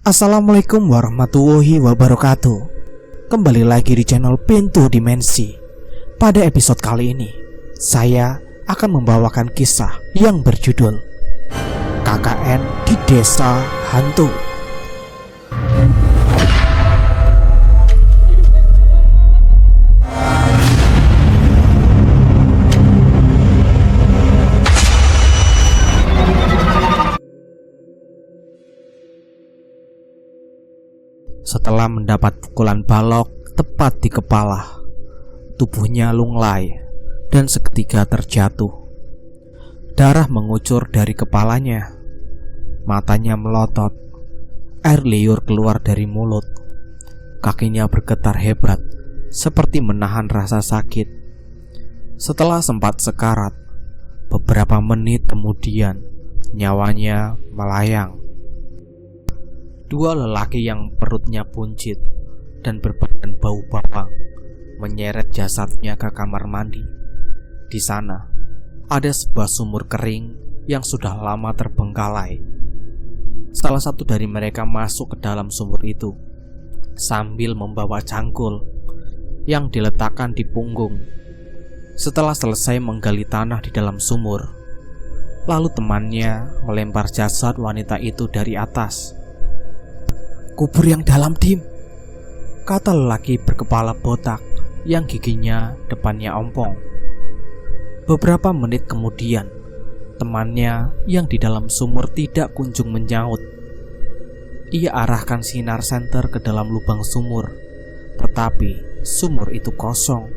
Assalamualaikum warahmatullahi wabarakatuh. Kembali lagi di channel Pintu Dimensi. Pada episode kali ini, saya akan membawakan kisah yang berjudul KKN di Desa Hantu. Setelah mendapat pukulan balok tepat di kepala, tubuhnya lunglai dan seketika terjatuh. Darah mengucur dari kepalanya, matanya melotot, air liur keluar dari mulut. Kakinya bergetar hebat, seperti menahan rasa sakit. Setelah sempat sekarat, beberapa menit kemudian nyawanya melayang. Dua lelaki yang perutnya buncit dan berbadan bau bawang menyeret jasadnya ke kamar mandi. Di sana ada sebuah sumur kering yang sudah lama terbengkalai. Salah satu dari mereka masuk ke dalam sumur itu sambil membawa cangkul yang diletakkan di punggung. Setelah selesai menggali tanah di dalam sumur, lalu temannya melempar jasad wanita itu dari atas. "Kubur yang dalam, Dim," kata lelaki berkepala botak yang giginya depannya ompong. Beberapa menit kemudian, temannya yang di dalam sumur tidak kunjung menyaut. Ia arahkan sinar senter ke dalam lubang sumur, tetapi sumur itu kosong.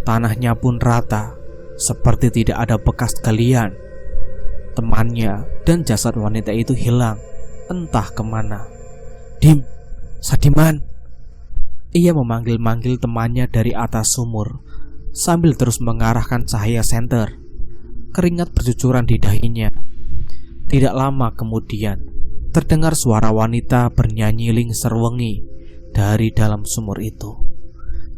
Tanahnya pun rata, seperti tidak ada bekas galian. Temannya dan jasad wanita itu hilang entah kemana. "Dim, Sadiman," ia memanggil-manggil temannya dari atas sumur sambil terus mengarahkan cahaya senter. Keringat bercucuran di dahinya. Tidak lama kemudian, terdengar suara wanita bernyanyi lingser wengi dari dalam sumur itu.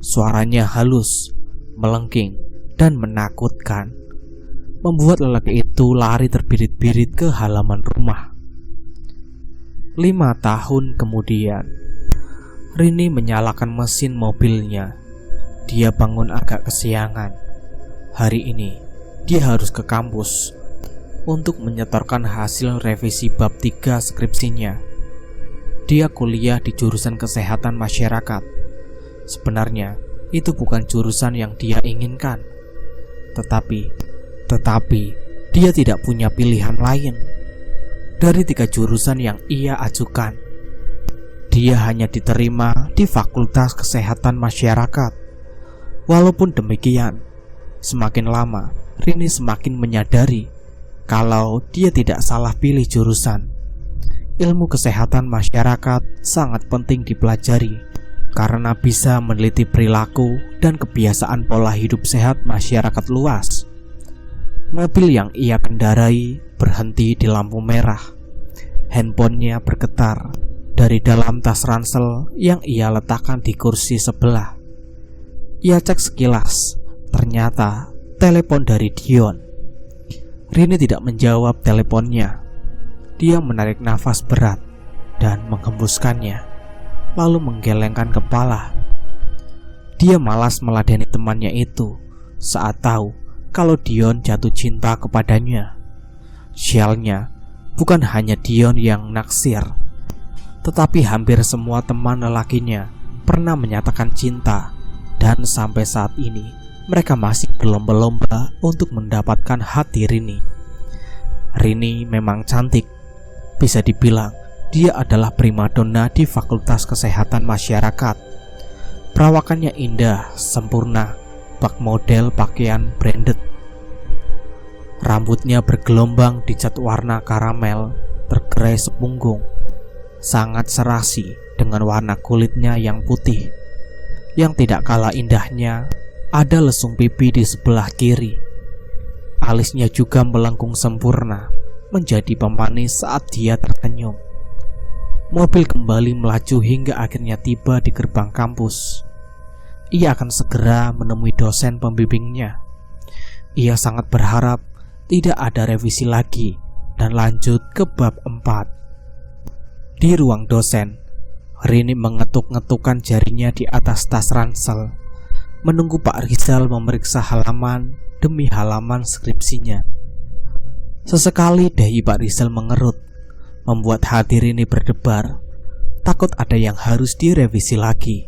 Suaranya halus, melengking, dan menakutkan, membuat lelaki itu lari terbirit-birit ke halaman rumah. 5 tahun kemudian, Rini menyalakan mesin mobilnya. Dia bangun agak kesiangan. Hari ini, dia harus ke kampus untuk menyetorkan hasil revisi bab 3 skripsinya. Dia kuliah di jurusan kesehatan masyarakat. Sebenarnya, itu bukan jurusan yang dia inginkan. Tetapi, dia tidak punya pilihan lain. Dari 3 jurusan yang ia ajukan, dia hanya diterima di Fakultas Kesehatan Masyarakat. Walaupun demikian, semakin lama Rini semakin menyadari kalau dia tidak salah pilih jurusan. Ilmu kesehatan masyarakat sangat penting dipelajari karena bisa meneliti perilaku dan kebiasaan pola hidup sehat masyarakat luas. Mobil yang ia kendarai berhenti di lampu merah. Handphonenya bergetar dari dalam tas ransel yang ia letakkan di kursi sebelah. Ia cek sekilas, ternyata telepon dari Dion. Rini tidak menjawab teleponnya. Dia menarik nafas berat dan menghembuskannya, lalu menggelengkan kepala. Dia malas meladeni temannya itu saat tahu kalau Dion jatuh cinta kepadanya. Sialnya, bukan hanya Dion yang naksir, tetapi hampir semua teman lelakinya pernah menyatakan cinta. Dan sampai saat ini, mereka masih berlomba-lomba untuk mendapatkan hati Rini. Rini memang cantik. Bisa dibilang, dia adalah primadona di Fakultas Kesehatan Masyarakat. Perawakannya indah, sempurna, bak model pakaian branded. Rambutnya bergelombang dicat warna karamel, tergerai sepunggung. Sangat serasi dengan warna kulitnya yang putih. Yang tidak kalah indahnya, ada lesung pipi di sebelah kiri. Alisnya juga melengkung sempurna, menjadi pemanis saat dia tersenyum. Mobil kembali melaju hingga akhirnya tiba di gerbang kampus. Ia akan segera menemui dosen pembimbingnya. Ia sangat berharap tidak ada revisi lagi dan lanjut ke bab 4. Di ruang dosen, Rini mengetuk-ngetukkan jarinya di atas tas ransel, menunggu Pak Rizal memeriksa halaman demi halaman skripsinya. Sesekali dahi Pak Rizal mengerut, membuat hati Rini berdebar, takut ada yang harus direvisi lagi.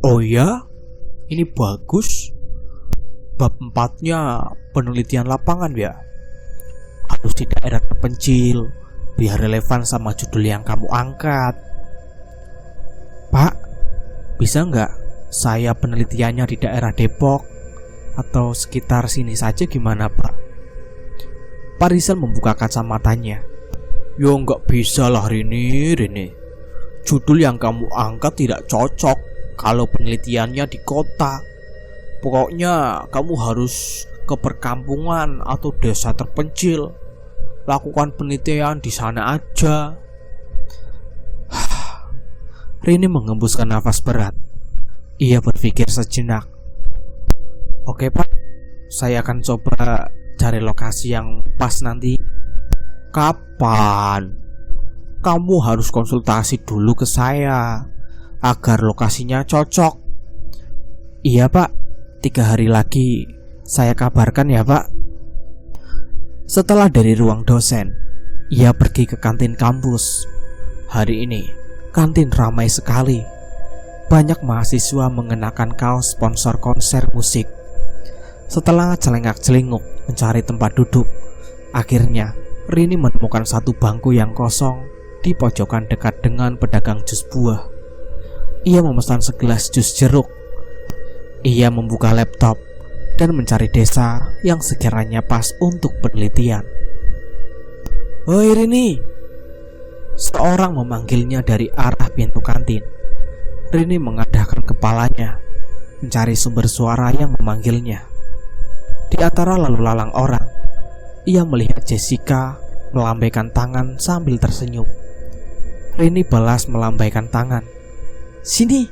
Oh ya, ini bagus. Bab 4-nya penelitian lapangan ya. Harus di daerah terpencil, biar relevan sama judul yang kamu angkat. Pak, bisa nggak saya penelitiannya di daerah Depok atau sekitar sini saja, gimana Pak? Pak Rizal membuka kacamatanya. Yo nggak bisa lah Rini. Judul yang kamu angkat tidak cocok kalau penelitiannya di kota. Pokoknya kamu harus ke perkampungan atau desa terpencil. Lakukan penelitian di sana aja. Rini menghembuskan nafas berat. Ia berpikir sejenak. Oke Pak, saya akan coba cari lokasi yang pas nanti. Kapan? Kamu harus konsultasi dulu ke saya agar lokasinya cocok. Iya Pak, 3 hari lagi saya kabarkan ya Pak. Setelah dari ruang dosen, ia pergi ke kantin kampus. Hari ini kantin ramai sekali. Banyak mahasiswa mengenakan kaos sponsor konser musik. Setelah celengak-celinguk mencari tempat duduk, akhirnya Rini menemukan satu bangku yang kosong di pojokan dekat dengan pedagang jus buah. Ia memesan segelas jus jeruk. Ia membuka laptop dan mencari desa yang sekiranya pas untuk penelitian. Woi Rini, seorang memanggilnya dari arah pintu kantin. Rini mengadahkan kepalanya, mencari sumber suara yang memanggilnya. Di antara lalu lalang orang, ia melihat Jessica melambaikan tangan sambil tersenyum. Rini balas melambaikan tangan. Sini,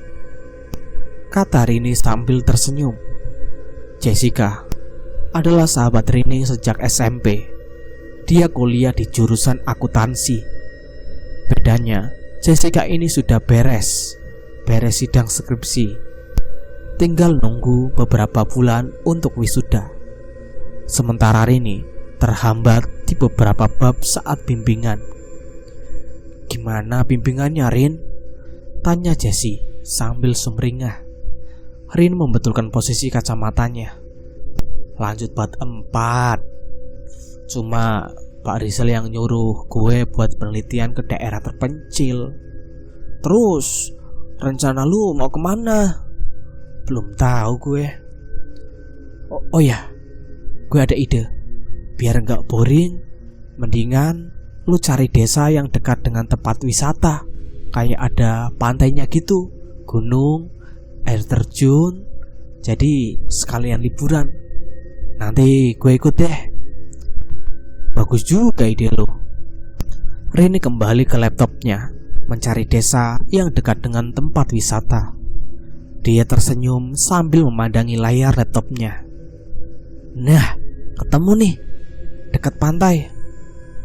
kata Rini sambil tersenyum. Jessica adalah sahabat Rini sejak SMP. Dia kuliah di jurusan akuntansi. Bedanya, Jessica ini sudah beres sidang skripsi. Tinggal nunggu beberapa bulan untuk wisuda. Sementara Rini terhambat di beberapa bab saat bimbingan. Gimana bimbingannya Rin? Tanya Jessie sambil sumringah. Rin membetulkan posisi kacamatanya. Lanjut bab 4. Cuma Pak Rizal yang nyuruh gue buat penelitian ke daerah terpencil. Terus rencana lu mau kemana? Belum tahu gue. Oh ya, gue ada ide. Biar gak boring, mendingan lu cari desa yang dekat dengan tempat wisata. Kayak ada pantainya gitu, gunung, air terjun. Jadi sekalian liburan. Nanti gue ikut deh. Bagus juga ide lu. Rini kembali ke laptopnya, mencari desa yang dekat dengan tempat wisata. Dia tersenyum sambil memandangi layar laptopnya. Nah, ketemu nih, dekat pantai.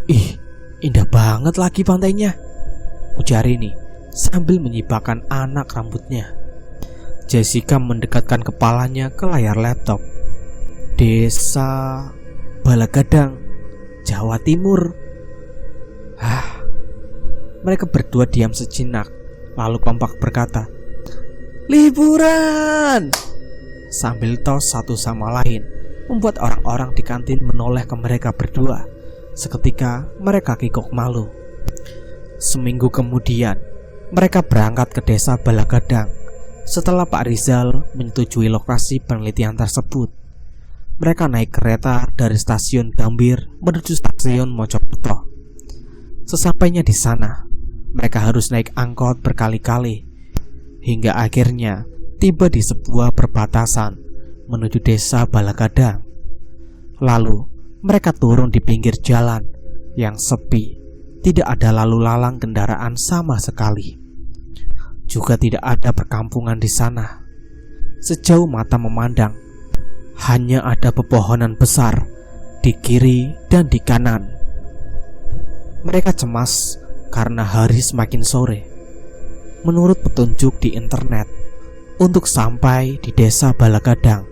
Ih, indah banget lagi pantainya, ujar Rini sambil menyibakkan anak rambutnya. Jessica mendekatkan kepalanya ke layar laptop. Desa Balagadang, Jawa Timur. Mereka berdua diam sejenak, lalu kompak berkata, liburan! Sambil tos satu sama lain, membuat orang-orang di kantin menoleh ke mereka berdua. Seketika mereka kikuk malu. Seminggu kemudian, mereka berangkat ke desa Balagadang. Setelah Pak Rizal menyetujui lokasi penelitian tersebut, mereka naik kereta dari stasiun Gambir menuju stasiun Mojokerto. Sesampainya di sana, mereka harus naik angkot berkali-kali hingga akhirnya tiba di sebuah perbatasan menuju desa Balagadang. Lalu mereka turun di pinggir jalan yang sepi. Tidak ada lalu lalang kendaraan sama sekali. Juga tidak ada perkampungan di sana. Sejauh mata memandang, hanya ada pepohonan besar di kiri dan di kanan. Mereka cemas karena hari semakin sore. Menurut petunjuk di internet, untuk sampai di desa Balagadang,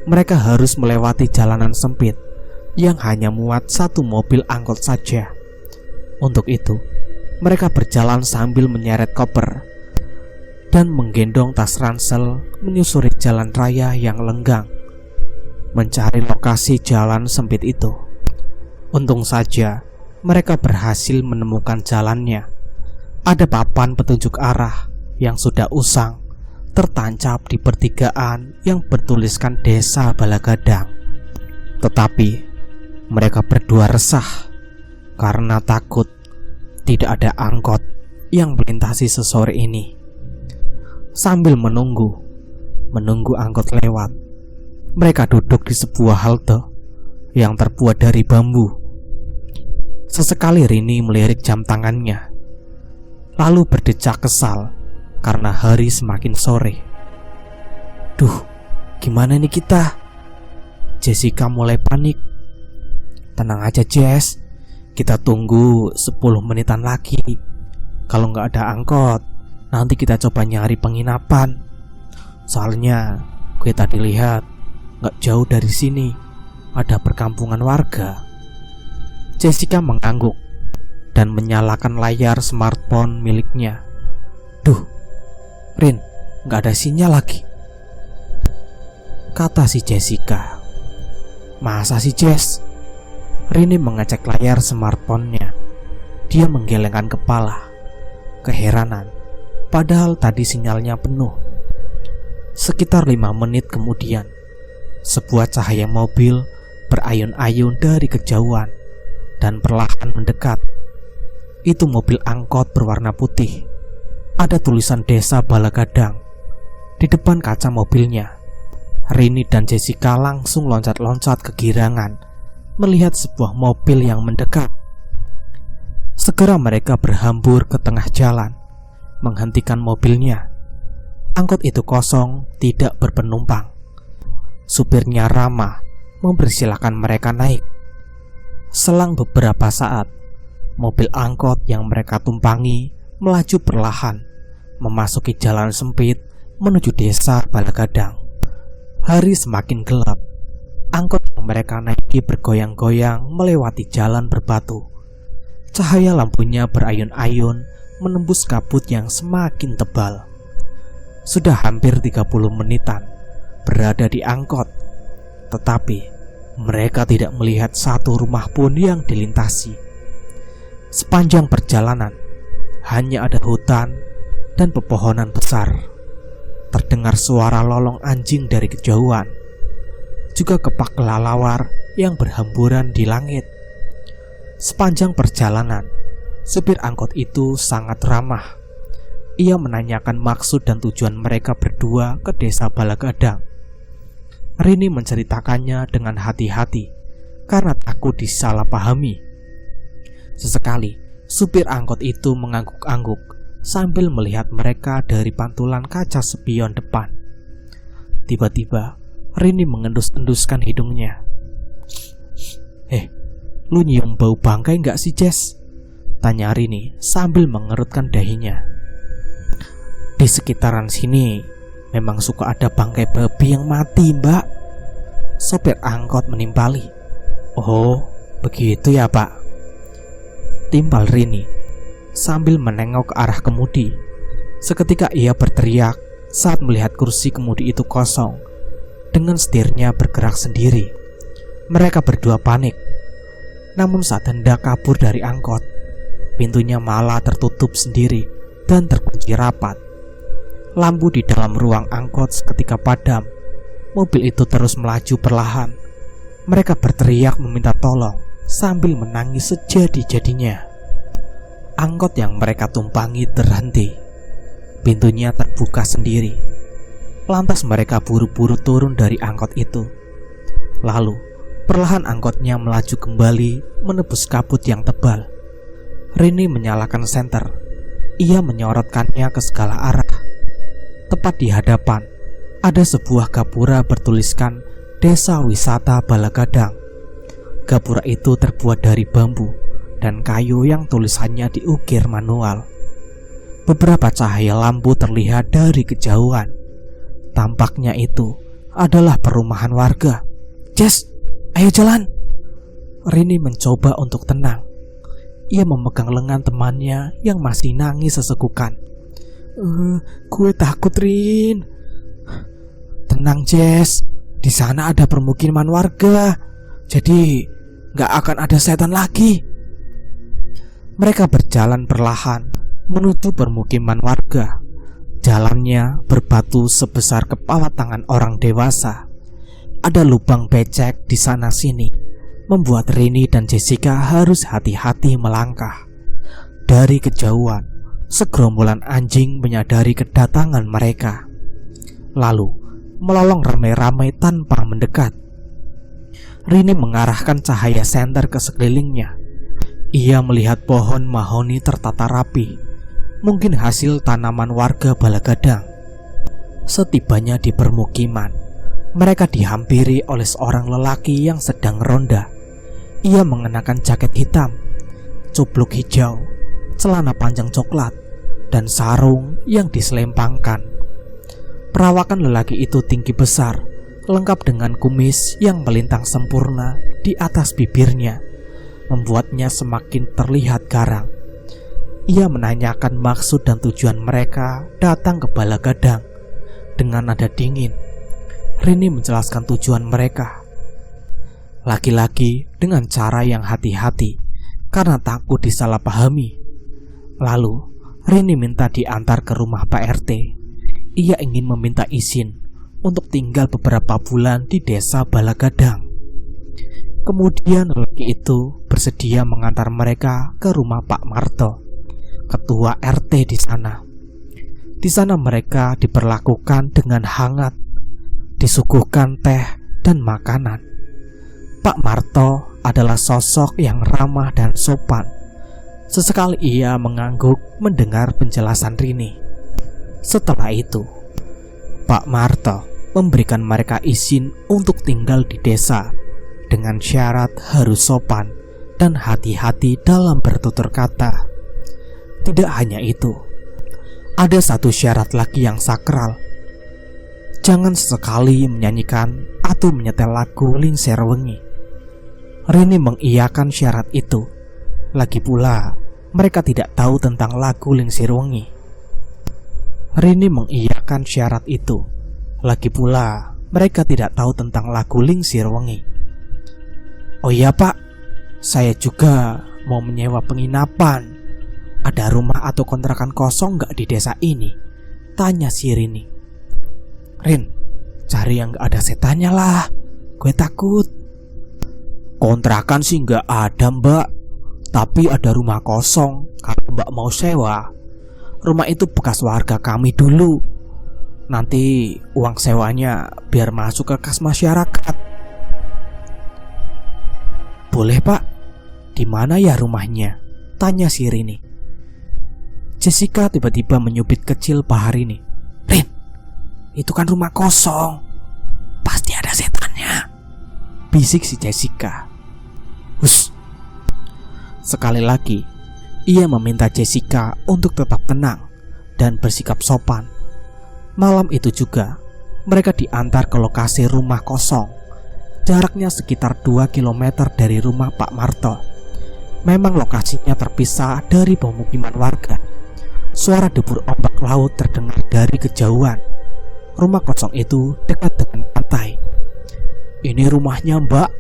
mereka harus melewati jalanan sempit yang hanya muat satu mobil angkot saja. Untuk itu, mereka berjalan sambil menyeret koper dan menggendong tas ransel menyusuri jalan raya yang lenggang, mencari lokasi jalan sempit itu. Untung saja mereka berhasil menemukan jalannya. Ada papan petunjuk arah yang sudah usang tertancap di pertigaan yang bertuliskan Desa Balagadang. Tetapi mereka berdua resah karena takut tidak ada angkot yang melintasi sesore ini. Sambil menunggu angkot lewat, mereka duduk di sebuah halte yang terbuat dari bambu. Sesekali Rini melirik jam tangannya, lalu berdecak kesal karena hari semakin sore. Duh, gimana nih kita? Jessica mulai panik. Tenang aja Jess, kita tunggu 10 menitan lagi. Kalau nggak ada angkot, nanti kita coba nyari penginapan. Soalnya gue tadi lihat nggak jauh dari sini ada perkampungan warga. Jessica mengangguk dan menyalakan layar smartphone miliknya. Duh, Rin, nggak ada sinyal lagi, kata si Jessica. Masa sih Jess? Rini mengecek layar smartphone-nya. Dia menggelengkan kepala, keheranan, padahal tadi sinyalnya penuh. Sekitar 5 menit kemudian, sebuah cahaya mobil berayun-ayun dari kejauhan dan perlahan mendekat. Itu mobil angkot berwarna putih. Ada tulisan Desa Balagadang di depan kaca mobilnya. Rini dan Jessica langsung loncat-loncat kegirangan melihat sebuah mobil yang mendekat. Segera mereka berhambur ke tengah jalan, menghentikan mobilnya. Angkot itu kosong, tidak berpenumpang. Supirnya ramah mempersilahkan mereka naik. Selang beberapa saat, mobil angkot yang mereka tumpangi melaju perlahan memasuki jalan sempit menuju Desa Balagadang. Hari semakin gelap. Angkot yang mereka naiki bergoyang-goyang melewati jalan berbatu. Cahaya lampunya berayun-ayun menembus kabut yang semakin tebal. Sudah hampir 30 menitan berada di angkot, tetapi mereka tidak melihat satu rumah pun yang dilintasi. Sepanjang perjalanan hanya ada hutan dan pepohonan besar. Terdengar suara lolong anjing dari kejauhan, juga kepak kelelawar yang berhamburan di langit. Sepanjang perjalanan, supir angkot itu sangat ramah. Ia menanyakan maksud dan tujuan mereka berdua ke Desa Balagadang. Rini menceritakannya dengan hati-hati karena takut disalahpahami. Sesekali, supir angkot itu mengangguk-angguk sambil melihat mereka dari pantulan kaca spion depan. Tiba-tiba, Rini mengendus-enduskan hidungnya. Lu nyium bau bangkai nggak sih, Jess? Tanya Rini sambil mengerutkan dahinya. Di sekitaran sini memang suka ada bangkai babi yang mati, Mbak. Sopir angkot menimpali. Oh, begitu ya, Pak, timpal Rini sambil menengok ke arah kemudi. Seketika ia berteriak saat melihat kursi kemudi itu kosong. Dengan setirnya bergerak sendiri. Mereka berdua panik. Namun saat hendak kabur dari angkot, pintunya malah tertutup sendiri dan terkunci rapat. Lampu di dalam ruang angkot seketika padam. Mobil itu terus melaju perlahan. Mereka berteriak meminta tolong sambil menangis sejadi-jadinya. Angkot yang mereka tumpangi terhenti. Pintunya terbuka sendiri. Lantas mereka buru-buru turun dari angkot itu. Lalu perlahan angkotnya melaju kembali menebus kabut yang tebal. Rini menyalakan senter. Ia menyorotkannya ke segala arah. Tepat di hadapan ada sebuah gapura bertuliskan Desa Wisata Balagadang. Gapura itu terbuat dari bambu dan kayu yang tulisannya diukir manual. Beberapa cahaya lampu terlihat dari kejauhan. Tampaknya itu adalah perumahan warga. "Jess, ayo jalan." Rini mencoba untuk tenang. Ia memegang lengan temannya yang masih nangis sesekukan. Gue takut, Rin." "Tenang, Jess. Di sana ada permukiman warga. Jadi gak akan ada setan lagi." Mereka berjalan perlahan menuju permukiman warga. Jalannya berbatu sebesar kepala tangan orang dewasa. Ada lubang becek di sana sini, membuat Rini dan Jessica harus hati-hati melangkah. Dari kejauhan, segerombolan anjing menyadari kedatangan mereka, lalu melolong ramai-ramai tanpa mendekat. Rini mengarahkan cahaya senter ke sekelilingnya. Ia melihat pohon mahoni tertata rapi, mungkin hasil tanaman warga Balagadang. Setibanya di permukiman, mereka dihampiri oleh seorang lelaki yang sedang ronda. Ia mengenakan jaket hitam, cupluk hijau, celana panjang coklat, dan sarung yang diselempangkan. Perawakan lelaki itu tinggi besar, lengkap dengan kumis yang melintang sempurna di atas bibirnya, membuatnya semakin terlihat garang. Ia menanyakan maksud dan tujuan mereka datang ke Balagadang dengan nada dingin. Rini menjelaskan tujuan mereka. Laki-laki dengan cara yang hati-hati karena takut disalahpahami. Lalu Rini minta diantar ke rumah Pak RT. Ia ingin meminta izin untuk tinggal beberapa bulan di desa Balagadang. Kemudian lelaki itu bersedia mengantar mereka ke rumah Pak Marto, ketua RT di sana. Di sana mereka diperlakukan dengan hangat, disuguhkan teh dan makanan. Pak Marto adalah sosok yang ramah dan sopan. Sesekali ia mengangguk mendengar penjelasan Rini. Setelah itu, Pak Marto memberikan mereka izin untuk tinggal di desa dengan syarat harus sopan dan hati-hati dalam bertutur kata. Tidak hanya itu, ada satu syarat lagi yang sakral. Jangan sesekali menyanyikan atau menyetel lagu Lingser Wengi. Rini mengiyakan syarat itu. Lagi pula, mereka tidak tahu tentang lagu Lingser Wengi. Rini mengiyakan syarat itu. Lagi pula, mereka tidak tahu tentang lagu Lingser Wengi. "Oh iya, Pak, saya juga mau menyewa penginapan. Ada rumah atau kontrakan kosong gak di desa ini?" tanya si Rini. "Rin, cari yang gak ada setannya lah. Gue takut." "Kontrakan sih gak ada, Mbak. Tapi ada rumah kosong kalau Mbak mau sewa. Rumah itu bekas warga kami dulu. Nanti uang sewanya biar masuk ke kas masyarakat." "Boleh, Pak. Di mana ya rumahnya?" tanya si Rini. Jessica tiba-tiba menyubit kecil paha Rini. "Rin, itu kan rumah kosong. Pasti ada setannya," bisik si Jessica. "Hush." Sekali lagi, ia meminta Jessica untuk tetap tenang dan bersikap sopan. Malam itu juga, mereka diantar ke lokasi rumah kosong. Jaraknya sekitar 2 km dari rumah Pak Marto. Memang lokasinya terpisah dari pemukiman warga. Suara debur ombak laut terdengar dari kejauhan. Rumah kosong itu dekat dengan pantai. "Ini rumahnya, Mbak,"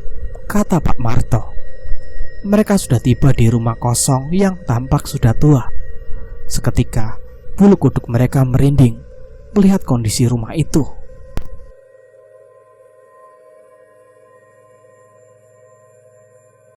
kata Pak Marto. Mereka sudah tiba di rumah kosong yang tampak sudah tua. Seketika, bulu kuduk mereka merinding melihat kondisi rumah itu.